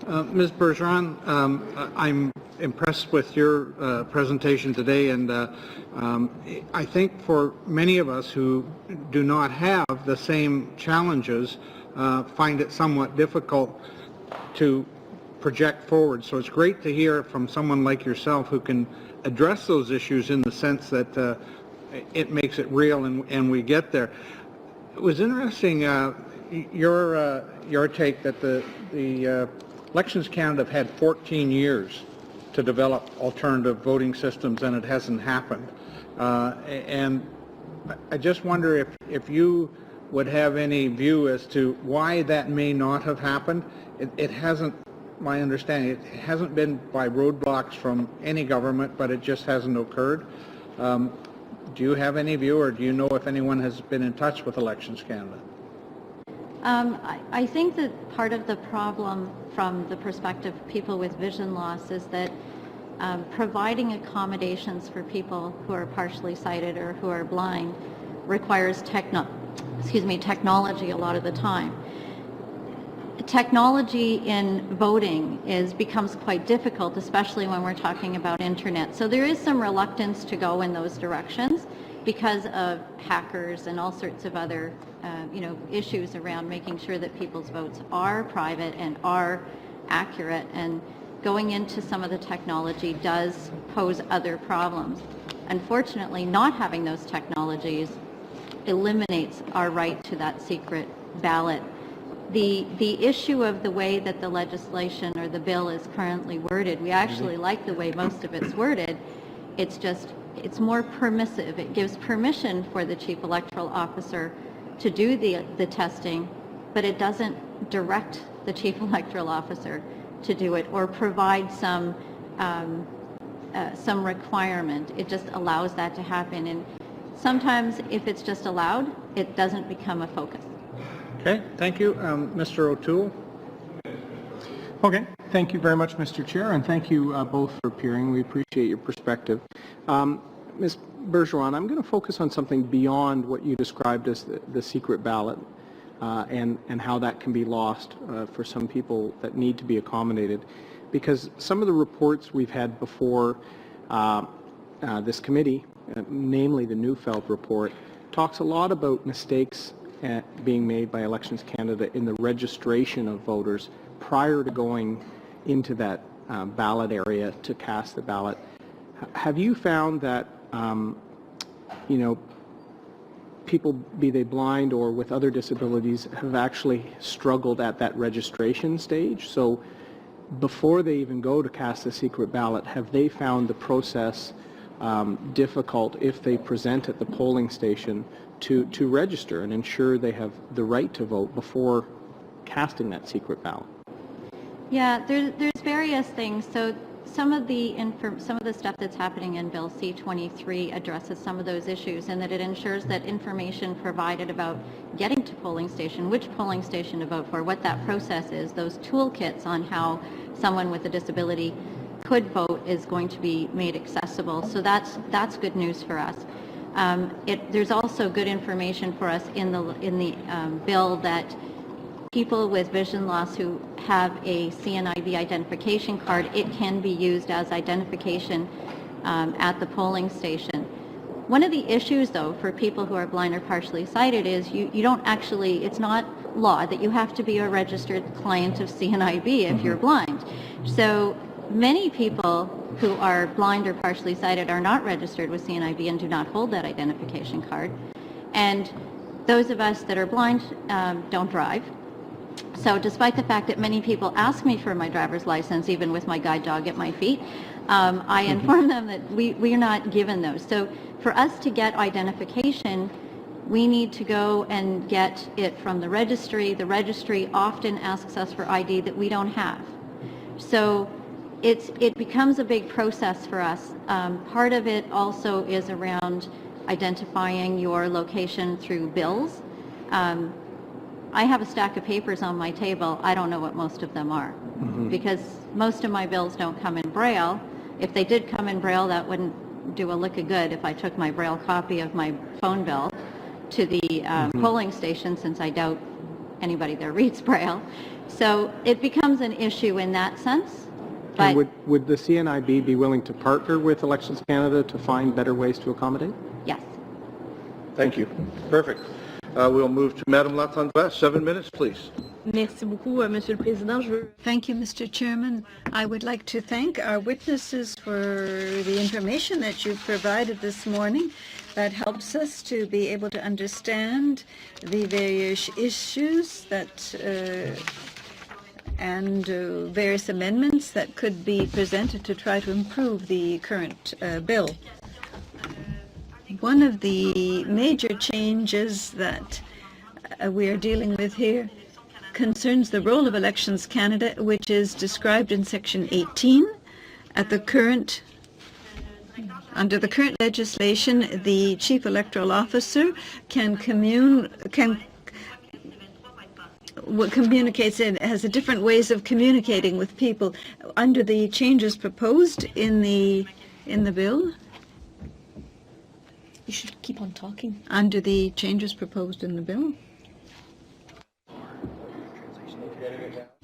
Ms. Bergeron, I'm impressed with your presentation today, and I think for many of us who do not have the same challenges, find it somewhat difficult to project forward. So it's great to hear from someone like yourself who can address those issues in the sense that it makes it real and we get there. It was interesting, your take that the Elections Canada have had 14 years to develop alternative voting systems and it hasn't happened. And I just wonder if you would have any view as to why that may not have happened. It hasn't, my understanding, it hasn't been by roadblocks from any government, but it just hasn't occurred. Do you have any view, or do you know if anyone has been in touch with Elections Canada? I think that part of the problem from the perspective of people with vision loss is that providing accommodations for people who are partially sighted or who are blind requires technology a lot of the time. Technology in voting becomes quite difficult, especially when we're talking about internet. So there is some reluctance to go in those directions because of hackers and all sorts of other issues around making sure that people's votes are private and are accurate, and going into some of the technology does pose other problems. Unfortunately, not having those technologies eliminates our right to that secret ballot. The issue of the way that the legislation or the bill is currently worded, we actually like the way most of it's worded. It's more permissive. It gives permission for the Chief Electoral Officer to do the testing, but it doesn't direct the Chief Electoral Officer to do it or provide some requirement. It just allows that to happen. And sometimes if it's just allowed, it doesn't become a focus. Okay, thank you. Mr. O'Toole. Okay, thank you very much, Mr. Chair, and thank you both for appearing. We appreciate your perspective. Ms. Bergeron, I'm going to focus on something beyond what you described as the secret ballot and how that can be lost for some people that need to be accommodated, because some of the reports we've had before this committee, namely the Neufeld report, talks a lot about mistakes being made by Elections Canada in the registration of voters prior to going into that ballot area to cast the ballot. Have you found that people, be they blind or with other disabilities, have actually struggled at that registration stage? So before they even go to cast the secret ballot, have they found the process difficult if they present at the polling station to register and ensure they have the right to vote before casting that secret ballot? Yeah, there's various things. So some of the stuff that's happening in Bill C-23 addresses some of those issues, and that it ensures that information provided about getting to polling station, which polling station to vote for, what that process is, those toolkits on how someone with a disability could vote is going to be made accessible. So that's good news for us. There's also good information for us in the bill that people with vision loss who have a CNIB identification card, it can be used as identification at the polling station. One of the issues, though, for people who are blind or partially sighted is you don't actually, it's not law that you have to be a registered client of CNIB if you're blind. So many people who are blind or partially sighted are not registered with CNIB and do not hold that identification card. And those of us that are blind don't drive. So despite the fact that many people ask me for my driver's license, even with my guide dog at my feet, I inform them that we are not given those. So for us to get identification, we need to go and get it from the registry. The registry often asks us for ID that we don't have. So it becomes a big process for us. Part of it also is around identifying your location through bills. I have a stack of papers on my table. I don't know what most of them are because most of my bills don't come in Braille. If they did come in Braille, that wouldn't do a lick of good if I took my Braille copy of my phone bill to the polling station, since I doubt anybody there reads Braille. So it becomes an issue in that sense. But And would the CNIB be willing to partner with Elections Canada to find better ways to accommodate? yes. Thank you. Perfect. We'll move to Madame Latendresse. 7 minutes, please. Merci beaucoup, Monsieur le Président. Thank you, Mr. Chairman. I would like to thank our witnesses for the information that you provided this morning. That helps us to be able to understand the various issues that and various amendments that could be presented to try to improve the current bill. One of the major changes that we are dealing with here concerns the role of Elections Canada, which is described in Section 18. Under the current legislation, the Chief Electoral Officer communicates and has a different ways of communicating with people. Under the changes proposed in the bill, you should keep on talking. Under the changes proposed in the bill.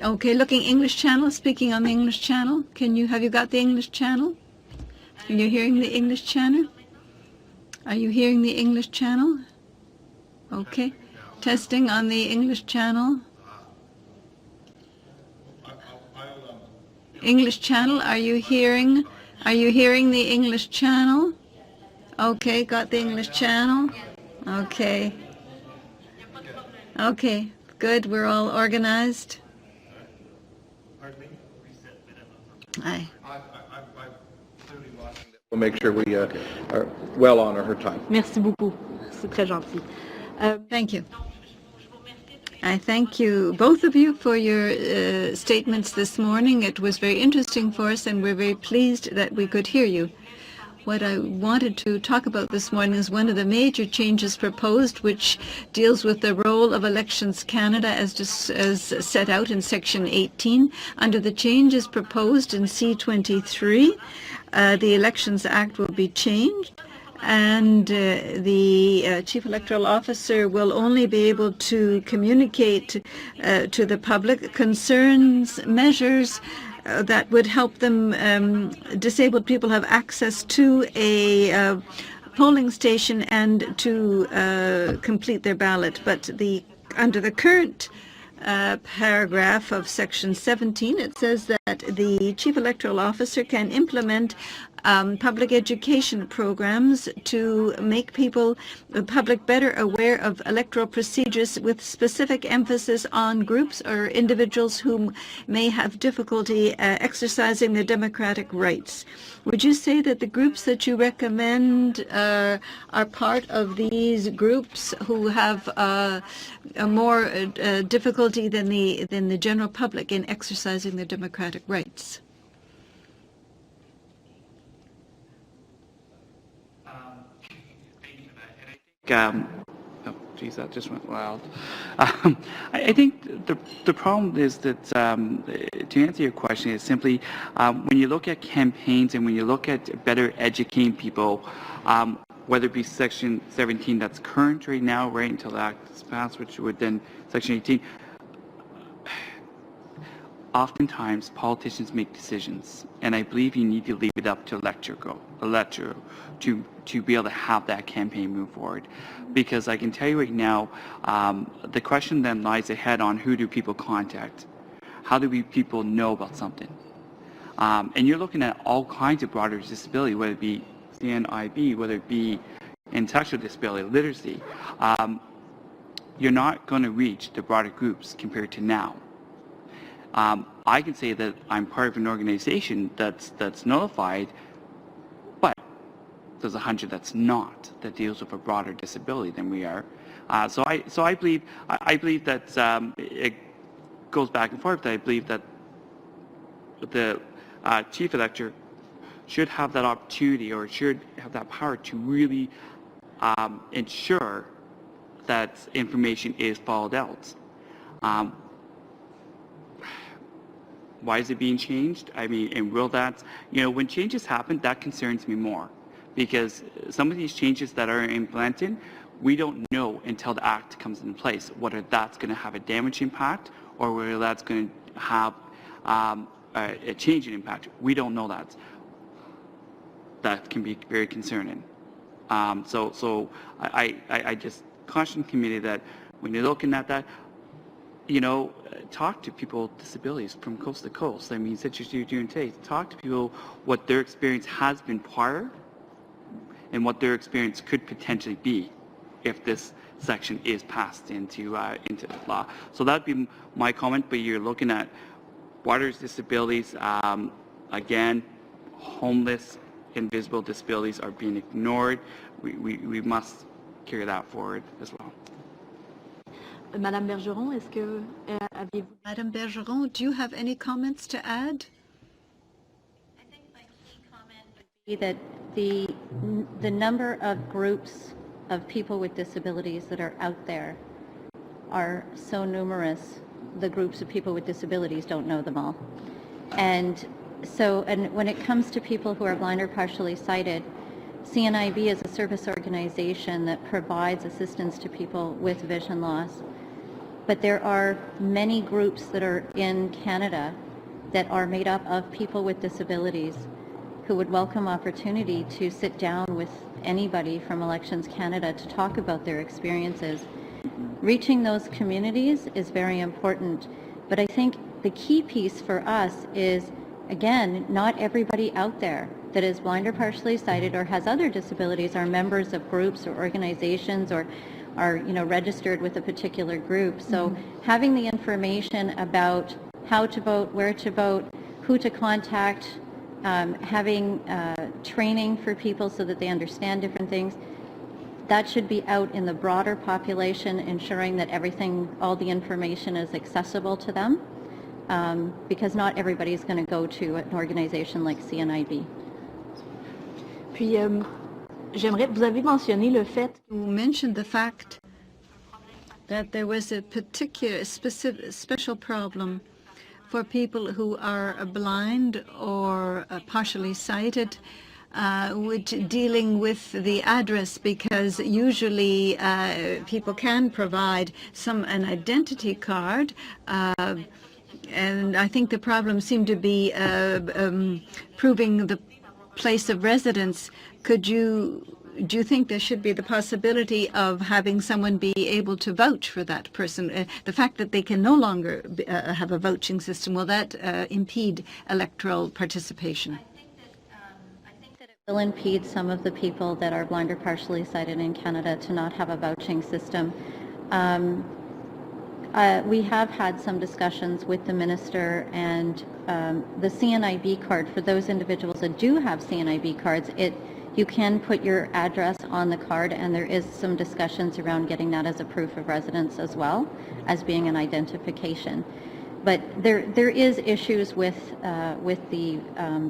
Okay, looking English channel, speaking on the English channel. Have you got the English channel? Are you hearing the English channel? Are you hearing the English channel? Okay. Testing on the English channel. English channel, are you hearing the English channel? Okay, got the English channel. Okay. Okay, good, we're all organized. Aye. We'll make sure we are well honor her time. Merci beaucoup. C'est très gentil. Thank you. I thank you, both of you, for your statements this morning. It was very interesting for us, and we're very pleased that we could hear you. What I wanted to talk about this morning is one of the major changes proposed, which deals with the role of Elections Canada as set out in Section 18. Under the changes proposed in C23, the Elections Act will be changed, and the Chief Electoral Officer will only be able to communicate to the public concerns, measures that would help them, disabled people have access to a polling station and to complete their ballot. But under the current paragraph of Section 17, it says that the Chief Electoral Officer can implement public education programs to make the public better aware of electoral procedures, with specific emphasis on groups or individuals who may have difficulty exercising their democratic rights. Would you say that the groups that you recommend are part of these groups who have a more difficulty than the general public in exercising their democratic rights? Oh, geez, that just went wild. I think the problem is that, to answer your question, is simply when you look at campaigns and when you look at better educating people, whether it be Section 17 that's current right now, right until the act is passed, which would then Section 18, oftentimes politicians make decisions, and I believe you need to leave it up to elector to be able to have that campaign move forward. Because I can tell you right now, the question then lies ahead on who do people contact? How do people know about something? And you're looking at all kinds of broader disability, whether it be CNIB, whether it be intellectual disability, literacy. You're not going to reach the broader groups compared to now. I can say that I'm part of an organization that's notified, but there's 100 that's not, that deals with a broader disability than we are. So I believe that it goes back and forth. I believe that the chief elector should have that opportunity, or should have that power to really ensure that information is followed out. Why is it being changed? I mean, and will that, when changes happen, that concerns me more, because some of these changes that are implemented, we don't know until the act comes into place whether that's going to have a damage impact or whether that's going to have a change in impact. We don't know that. That can be very concerning. So I just caution committee that when you're looking at that, talk to people with disabilities from coast to coast. I mean, such as you're doing today, talk to people what their experience has been prior and what their experience could potentially be if this section is passed into law. So that'd be my comment, but you're looking at waters disabilities, again, homeless, invisible disabilities are being ignored. We must carry that forward as well. Madame Bergeron, est-ce que aviez-vous... Madame Bergeron, do you have any comments to add? I think my key comment would be that the number of groups of people with disabilities that are out there are so numerous, the groups of people with disabilities don't know them all. And when it comes to people who are blind or partially sighted, CNIB is a service organization that provides assistance to people with vision loss. But there are many groups that are in Canada that are made up of people with disabilities who would welcome opportunity to sit down with anybody from Elections Canada to talk about their experiences. Reaching those communities is very important, but I think the key piece for us is, again, not everybody out there that is blind or partially sighted or has other disabilities are members of groups or organizations or are registered with a particular group. So having the information about how to vote, where to vote, who to contact, having training for people so that they understand different things, that should be out in the broader population, ensuring that all the information is accessible to them, because not everybody is going to go to an organization like CNIB. Puis, vous avez mentionné le fait... You mentioned the fact that there was a particular special problem for people who are blind or partially sighted, dealing with the address, because usually people can provide an identity card, and I think the problem seemed to be proving the place of residence. Do you think there should be the possibility of having someone be able to vouch for that person? The fact that they can no longer have a vouching system, will that impede electoral participation? I think that it will impede some of the people that are blind or partially sighted in Canada to not have a vouching system. We have had some discussions with the minister, and the CNIB card, for those individuals that do have CNIB cards, you can put your address on the card, and there is some discussions around getting that as a proof of residence as well as being an identification. But there is issues with the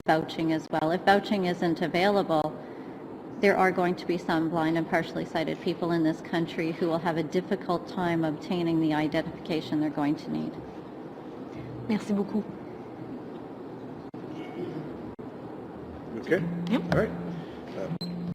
vouching as well. If vouching isn't available, there are going to be some blind and partially sighted people in this country who will have a difficult time obtaining the identification they're going to need. Merci beaucoup. Okay? Yep. All right.